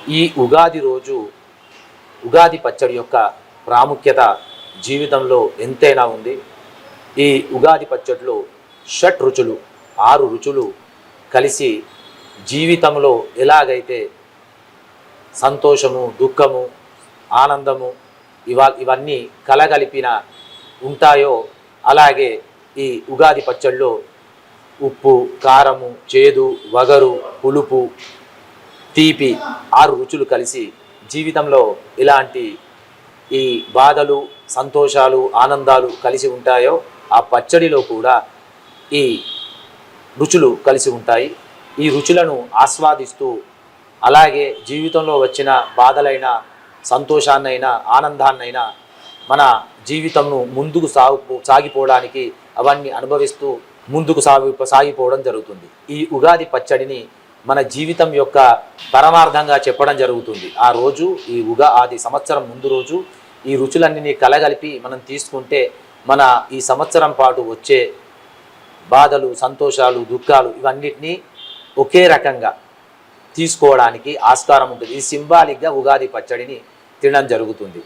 ఈ ఉగాది రోజు ఉగాది పచ్చడి యొక్క ప్రాముఖ్యత జీవితంలో ఎంతైనా ఉంది. ఈ ఉగాది పచ్చడిలో షట్ రుచులు 6 రుచులు కలిసి జీవితంలో ఎలాగైతే సంతోషము, దుఃఖము, ఆనందము ఇవన్నీ కలగలిపిన ఉంటాయో అలాగే ఈ ఉగాది పచ్చడిలో ఉప్పు, కారము, చేదు, వగరు, పులుపు, తీపి 6 రుచులు కలిసి జీవితంలో ఇలాంటి ఈ బాధలు, సంతోషాలు, ఆనందాలు కలిసి ఉంటాయో ఆ పచ్చడిలో కూడా ఈ రుచులు కలిసి ఉంటాయి. ఈ రుచులను ఆస్వాదిస్తూ అలాగే జీవితంలో వచ్చిన బాధలైన, సంతోషాన్నైనా, ఆనందాన్నైనా మన జీవితంను ముందుకు సాగిపోవడానికి అవన్నీ అనుభవిస్తూ ముందుకు సాగిపోవడం జరుగుతుంది. ఈ ఉగాది పచ్చడిని మన జీవితం యొక్క పరమార్థంగా చెప్పడం జరుగుతుంది. ఆ రోజు ఆది సంవత్సరం ముందు రోజు ఈ రుచులన్నీ కలగలిపి మనం తీసుకుంటే మన ఈ సంవత్సరం పాటు వచ్చే బాధలు, సంతోషాలు, దుఃఖాలు ఇవన్నిటినీ ఒకే రకంగా తీసుకోవడానికి ఆస్కారం ఉంటుంది. ఇది సింబాలిక్గా ఉగాది పచ్చడిని తినడం జరుగుతుంది.